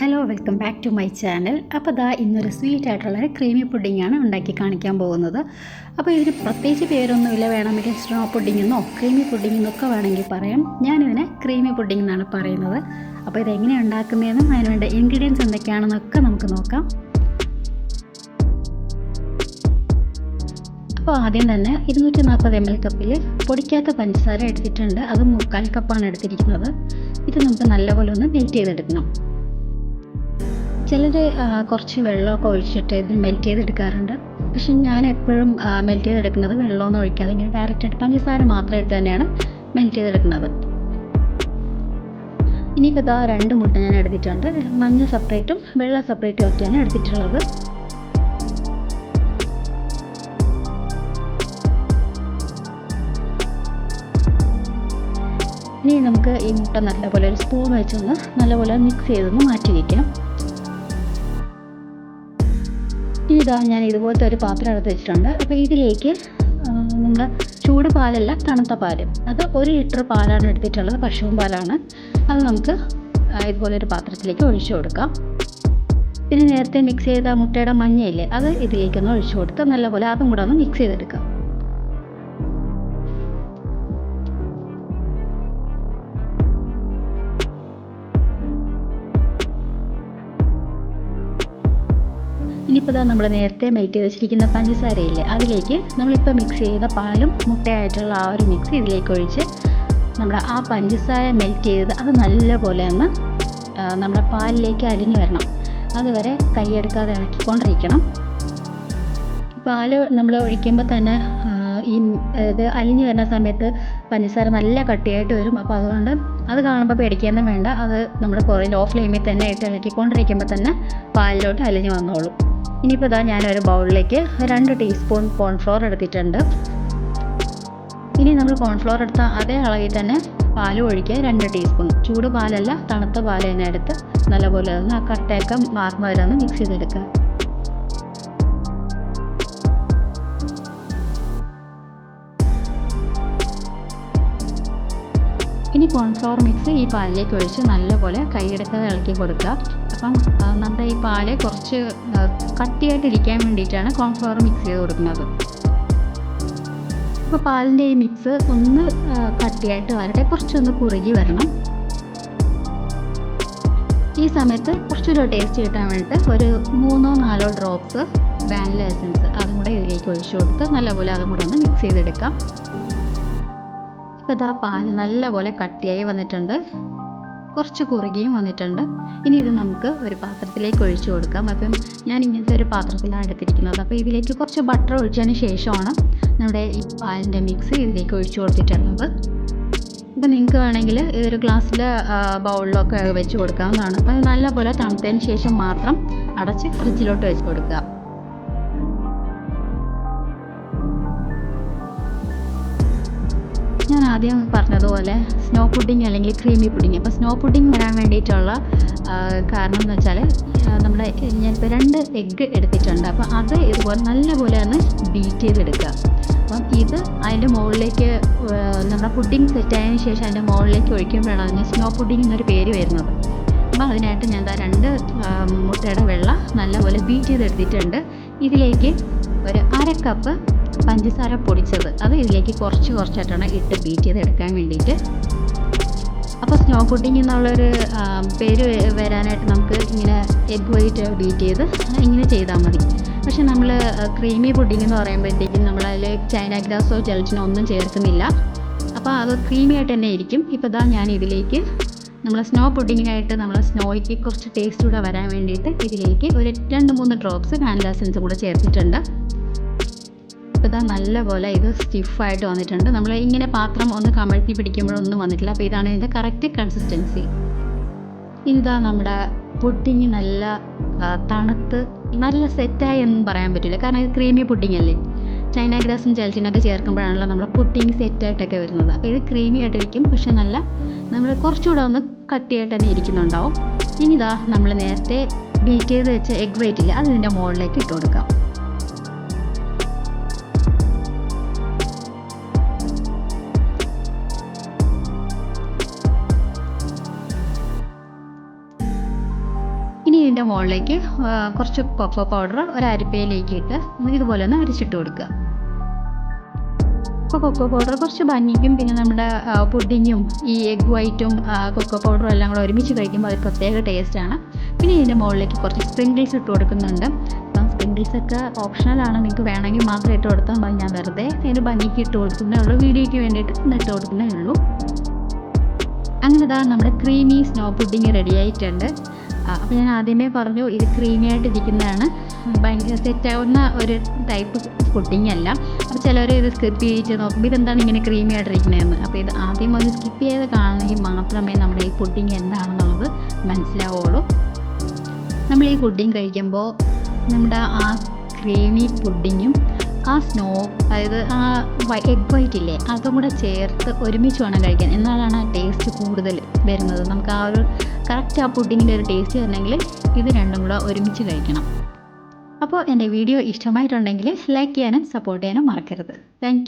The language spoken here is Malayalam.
Hello welcome back to my channel. അപ്പോൾ ഇന്നൊരു സ്വീറ്റ് ആയിട്ടുള്ള ക്രീമി പുഡിങ്ങാണ് ഉണ്ടാക്കി കാണിക്കാൻ പോകുന്നത്. അപ്പോൾ ഇതിന് പ്രത്യേകിച്ച് പേരൊന്നുമില്ല, വേണമെങ്കിൽ സ്നോ പുഡിംഗ് എന്നോ ക്രീമി പുഡിംഗ് എന്നൊക്കെ വേണമെങ്കിൽ പറയാം. ഞാനിതിനെ ക്രീമി പുഡിംഗ് എന്നാണ് പറയുന്നത്. അപ്പോൾ ഇതെങ്ങനെയാണ് ഉണ്ടാക്കുന്നതെന്നും അതിനുവേണ്ട ഇൻഗ്രീഡിയൻസ് എന്തൊക്കെയാണെന്നൊക്കെ നമുക്ക് നോക്കാം. അപ്പോൾ ആദ്യം തന്നെ 240 ml കപ്പിൽ പൊടിക്കാത്ത പഞ്ചസാര എടുത്തിട്ടുണ്ട്. അത് 3/4 കപ്പാണ് എടുത്തിരിക്കുന്നത്. ഇത് നമുക്ക് നല്ലപോലെ ഒന്ന് മെൽറ്റ് ചെയ്തെടുക്കണം. ചിലർ കുറച്ച് വെള്ളമൊക്കെ ഒഴിച്ചിട്ട് ഇത് മെൽറ്റ് ചെയ്തെടുക്കാറുണ്ട്. പക്ഷെ ഞാൻ എപ്പോഴും മെൽറ്റ് ചെയ്തെടുക്കുന്നത് വെള്ളമൊന്നും ഒഴിക്കാതെ ഇങ്ങനെ ഡയറക്റ്റായിട്ട് പഞ്ചസാര മാത്രം ഇട്ട് തന്നെയാണ് മെൽറ്റ് ചെയ്തെടുക്കുന്നത്. ഇനിയിപ്പോൾ 2 മുട്ട ഞാൻ എടുത്തിട്ടുണ്ട്. മഞ്ഞ സെപ്പറേറ്റും വെള്ള സെപ്പറേറ്റും ഒക്കെയാണ് എടുത്തിട്ടുള്ളത്. ഇനി നമുക്ക് ഈ മുട്ട നല്ലപോലെ ഒരു സ്പൂൺ വെച്ചൊന്ന് നല്ലപോലെ മിക്സ് ചെയ്തൊന്ന് മാറ്റി വയ്ക്കാം. ഞാൻ ഇതുപോലത്തെ ഒരു പാത്രം എടുത്ത് വെച്ചിട്ടുണ്ട്. അപ്പോൾ ഇതിലേക്ക് നമ്മൾ ചൂട് പാലല്ല, തണുത്ത പാല്, അത് 1 ലിറ്റർ പാലാണ് എടുത്തിട്ടുള്ളത്. പശുവും പാലാണ്. അത് നമുക്ക് ഇതുപോലൊരു പാത്രത്തിലേക്ക് ഒഴിച്ചു കൊടുക്കാം. പിന്നെ നേരത്തെ മിക്സ് ചെയ്ത മുട്ടയുടെ മഞ്ഞയില്ലേ, അത് ഇതിലേക്കൊന്ന് ഒഴിച്ചു കൊടുത്ത് നല്ലപോലെ അതും കൂടെ ഒന്ന് മിക്സ് ചെയ്തെടുക്കാം. ഇനിയിപ്പോൾ നമ്മൾ നേരത്തെ മെൽറ്റ് ചെയ്ത് വെച്ചിരിക്കുന്ന പഞ്ചസാരയില്ലേ, അതിലേക്ക് നമ്മളിപ്പോൾ മിക്സ് ചെയ്ത പാലും മുട്ടയായിട്ടുള്ള ആ ഒരു മിക്സ് ഇതിലേക്ക് ഒഴിച്ച് നമ്മുടെ ആ പഞ്ചസാര മെൽറ്റ് ചെയ്ത് അത് നല്ലപോലെ ഒന്ന് നമ്മുടെ പാലിലേക്ക് അലിഞ്ഞു വരണം. അതുവരെ കൈയെടുക്കാതെ ഇളക്കിക്കൊണ്ടിരിക്കണം. പാല് നമ്മൾ ഒഴിക്കുമ്പോൾ തന്നെ ഇത് അലിഞ്ഞു വരുന്ന സമയത്ത് പഞ്ചസാര നല്ല കട്ടിയായിട്ട് വരും. അപ്പോൾ അതുകൊണ്ട് അത് കാണുമ്പോൾ പേടിക്കാനും വേണ്ട. അത് നമ്മുടെ കുറേ ലോ ഫ്ലെയിമിൽ തന്നെ ഇട്ട് ഇളക്കിക്കൊണ്ടിരിക്കുമ്പോൾ തന്നെ പാലിലോട്ട് അലിഞ്ഞു വന്നോളും. ഇനിയിപ്പോൾ ഞാനൊരു ബൗളിലേക്ക് 2 ടീസ്പൂൺ കോൺഫ്ലോർ എടുത്തിട്ടുണ്ട്. ഇനി നമ്മൾ കോൺഫ്ലോർ എടുത്ത അതേ അളവിൽ തന്നെ പാലും ഒഴിക്കുക. 2 ടീസ്പൂൺ ചൂട് പാലല്ല, തണുത്ത പാൽ തന്നെ എടുത്ത് നല്ലപോലെ ഒന്ന് ആ കട്ടയൊക്കെ മാറുന്ന വരെ ഒന്ന് മിക്സ് ചെയ്തെടുക്കുക. ഇനി കോൺഫ്ലവർ മിക്സ് ഈ പാലിലേക്ക് ഒഴിച്ച് നല്ലപോലെ കൈയെടുക്കാതെ ഇളക്കി കൊടുക്കുക. അപ്പം നമ്മുടെ ഈ പാല് കുറച്ച് കട്ടിയായിട്ടിരിക്കാൻ വേണ്ടിയിട്ടാണ് കോൺഫ്ലവർ മിക്സ് ചെയ്ത് കൊടുക്കുന്നത്. അപ്പോൾ പാലിൻ്റെ ഈ മിക്സ് ഒന്ന് കട്ടിയായിട്ട് വരട്ടെ, കുറച്ചൊന്ന് കുറുകി വരണം. ഈ സമയത്ത് കുറച്ചൊരു ടേസ്റ്റ് കിട്ടാൻ വേണ്ടിയിട്ട് ഒരു 3-4 ഡ്രോപ്സ് വാനില എസൻസ് അതും കൂടെ ഇതിലേക്ക് ഒഴിച്ചു കൊടുത്ത് നല്ലപോലെ അതും കൂടെ ഒന്ന് മിക്സ് ചെയ്തെടുക്കാം. ഇപ്പോൾ പാൽ നല്ലപോലെ കട്ടിയായി വന്നിട്ടുണ്ട്, കുറച്ച് കുറുകിയും വന്നിട്ടുണ്ട്. ഇനി ഇത് നമുക്ക് ഒരു പാത്രത്തിലേക്ക് ഒഴിച്ചു കൊടുക്കാം. അപ്പം ഞാൻ ഇങ്ങനത്തെ ഒരു പാത്രത്തിലാണ് എടുത്തിരിക്കുന്നത്. അപ്പോൾ ഇതിലേക്ക് കുറച്ച് ബട്ടർ ഒഴിച്ചതിന് ശേഷമാണ് നമ്മുടെ ഈ പാലിൻ്റെ മിക്സ് ഇതിലേക്ക് ഒഴിച്ചു കൊടുത്തിട്ടുള്ളത്. അപ്പോൾ നിങ്ങൾക്ക് വേണമെങ്കിൽ ഇതൊരു ഗ്ലാസ്സിൽ ബൗളിലൊക്കെ വെച്ച് കൊടുക്കാവുന്നതാണ്. അപ്പോൾ നല്ലപോലെ തണുത്തതിന് ശേഷം മാത്രം അടച്ച് ഫ്രിഡ്ജിലോട്ട് വെച്ച് കൊടുക്കുക. ഞാൻ ആദ്യം പറഞ്ഞതുപോലെ സ്നോ പുഡിംഗ് അല്ലെങ്കിൽ ക്രീമി പുഡിംഗ്. അപ്പോൾ സ്നോ പുഡിംഗ് വരാൻ വേണ്ടിയിട്ടുള്ള കാരണം എന്ന് വെച്ചാൽ നമ്മുടെ ഞാനിപ്പോൾ 2 എഗ്ഗ് എടുത്തിട്ടുണ്ട്. അപ്പോൾ അത് ഇതുപോലെ നല്ലപോലെ ഒന്ന് ബീറ്റ് ചെയ്തെടുക്കുക. അപ്പം ഇത് അതിൻ്റെ മുകളിലേക്ക് നമ്മുടെ പുഡിംഗ് സെറ്റായതിനു ശേഷം അതിൻ്റെ മുകളിലേക്ക് ഒഴിക്കുമ്പോഴാണ് അതിന് സ്നോ പുഡിംഗ് എന്നൊരു പേര് വരുന്നത്. അപ്പോൾ അതിനായിട്ട് ഞാൻ 2 മുട്ടയുടെ വെള്ള നല്ലപോലെ ബീറ്റ് ചെയ്തെടുത്തിട്ടുണ്ട്. ഇതിലേക്ക് ഒരു 1/2 കപ്പ് പഞ്ചസാര പൊടിച്ചത് അത് ഇതിലേക്ക് കുറച്ചായിട്ടാണ് ഇട്ട് ബീറ്റ് ചെയ്തെടുക്കാൻ വേണ്ടിയിട്ട്. അപ്പോൾ സ്നോ പുഡിംഗ് എന്നുള്ളൊരു പേര് വരാനായിട്ട് നമുക്ക് ഇങ്ങനെ എഗ് വൈറ്റ് ബീറ്റ് ചെയ്ത് ഇങ്ങനെ ചെയ്താൽ മതി. പക്ഷെ നമ്മൾ ക്രീമി പുഡിംഗ് എന്ന് പറയുമ്പോഴത്തേക്കും നമ്മളതിൽ ചൈന ഗ്രാസോ ജെലറ്റിനോ ഒന്നും ചേർക്കുന്നില്ല. അപ്പോൾ അത് ക്രീമി ആയിട്ട് തന്നെ ഇരിക്കും. ഇപ്പോൾ ഞാൻ ഇതിലേക്ക് നമ്മൾ സ്നോ പുഡിങ്ങിനായിട്ട് നമ്മൾ സ്നോയ്ക്ക് കുറച്ച് ടേസ്റ്റ് കൂടെ വരാൻ വേണ്ടിയിട്ട് ഇതിലേക്ക് ഒരു 2-3 ഡ്രോപ്സ് വാനില എസൻസ് കൂടെ ചേർത്തിട്ടുണ്ട്. ഇപ്പോൾ നല്ലപോലെ ഇത് സ്റ്റിഫായിട്ട് വന്നിട്ടുണ്ട്. നമ്മൾ ഇങ്ങനെ പാത്രം ഒന്ന് കമഴ്ത്തി പിടിക്കുമ്പോഴൊന്നും വന്നിട്ടില്ല. അപ്പോൾ ഇതാണ് ഇതിൻ്റെ കറക്റ്റ് കൺസിസ്റ്റൻസി. ഇതാ നമ്മുടെ പുഡിങ് നല്ല തണുത്ത് നല്ല സെറ്റായി എന്നും പറയാൻ പറ്റില്ല. കാരണം ഇത് ക്രീമി പുഡിങ് അല്ലേ. ചൈന ഗ്രാസും ജെലറ്റിനൊക്കെ ചേർക്കുമ്പോഴാണല്ലോ നമ്മുടെ പുഡിങ് സെറ്റായിട്ടൊക്കെ വരുന്നത്. അപ്പോൾ ഇത് ക്രീമി ആയിട്ടിരിക്കും, പക്ഷെ നല്ല നമ്മൾ കുറച്ചുകൂടെ ഒന്ന് കട്ടിയായിട്ട് തന്നെ ഇരിക്കുന്നുണ്ടാവും. ഇനി നമ്മൾ നേരത്തെ ബീറ്റ് ചെയ്ത് വെച്ച എഗ് വൈറ്റില്ല, അത് ഇതിൻ്റെ മുകളിലേക്ക് ഇട്ട് കൊടുക്കാം. ഇതിൻ്റെ മുകളിലേക്ക് കുറച്ച് കൊക്കോ പൗഡർ ഒരു അരിപ്പയിലേക്ക് ഇട്ട് ഇതുപോലെ ഒന്ന് അരിച്ചിട്ട് കൊടുക്കുക. അപ്പോൾ കൊക്കോ പൗഡർ കുറച്ച് ഭംഗിക്കും പിന്നെ നമ്മുടെ പുഡിങ്ങും ഈ എഗ് വൈറ്റും കൊക്കോ പൗഡറും എല്ലാം കൂടെ ഒരുമിച്ച് കഴിക്കുമ്പോൾ അത് പ്രത്യേക ടേസ്റ്റാണ്. പിന്നെ ഇതിൻ്റെ മുകളിലേക്ക് കുറച്ച് സ്പ്രിങ്കിൾസ് ഇട്ട് കൊടുക്കുന്നുണ്ട്. അപ്പം സ്പ്രിങ്കിൾസൊക്കെ ഓപ്ഷണലാണ്, നിങ്ങൾക്ക് വേണമെങ്കിൽ മാത്രം ഇട്ട് കൊടുത്താൽ മതി. ഞാൻ വെറുതെ ഇതിന് ഭംഗിക്ക് ഇട്ട് കൊടുക്കുന്നേ ഉള്ളൂ, വീഡിയോയ്ക്ക് വേണ്ടിയിട്ട് ഇട്ട് കൊടുക്കുന്നേ ഉള്ളൂ. അങ്ങനെ ഇതാ നമ്മുടെ ക്രീമി സ്നോ പുഡിങ് റെഡി ആയിട്ടുണ്ട്. അപ്പോൾ ഞാൻ ആദ്യമേ പറഞ്ഞു ഇത് ക്രീമി ആയിട്ടിരിക്കുന്നതാണ്, ഭയങ്കര സെറ്റാവുന്ന ഒരു ടൈപ്പ് പുഡിങ് അല്ല. അപ്പോൾ ചിലർ ഇത് സ്കിപ്പ് ചെയ്ത് നോക്കുമ്പോൾ ഇതെന്താണ് ഇങ്ങനെ ക്രീമി ആയിട്ടിരിക്കുന്നതെന്ന്. അപ്പോൾ ഇത് ആദ്യം ഒന്ന് സ്കിപ്പ് ചെയ്ത് കാണണമെങ്കിൽ മാത്രമേ നമ്മുടെ ഈ പുഡിങ് എന്താണെന്നുള്ളത് മനസ്സിലാവുള്ളൂ. നമ്മൾ ഈ പുഡിങ് കഴിക്കുമ്പോൾ നമ്മുടെ ആ ക്രീമി പുഡിങ്ങും ആ സ്നോ, അതായത് ആ എഗ് വൈറ്റ് ഇല്ലേ, അതും കൂടെ ചേർത്ത് ഒരുമിച്ച് വേണം കഴിക്കാൻ. എന്നാലാണ് ആ ടേസ്റ്റ് കൂടുതൽ വരുന്നത്. നമുക്ക് ആ ഒരു കറക്റ്റ് ആ പുഡിങ്ങിൻ്റെ ഒരു ടേസ്റ്റ് വരണമെങ്കിൽ ഇത് രണ്ടും കൂടെ ഒരുമിച്ച് കഴിക്കണം. അപ്പോൾ എൻ്റെ വീഡിയോ ഇഷ്ടമായിട്ടുണ്ടെങ്കിൽ ലൈക്ക് ചെയ്യാനും സപ്പോർട്ട് ചെയ്യാനും മറക്കരുത്. താങ്ക്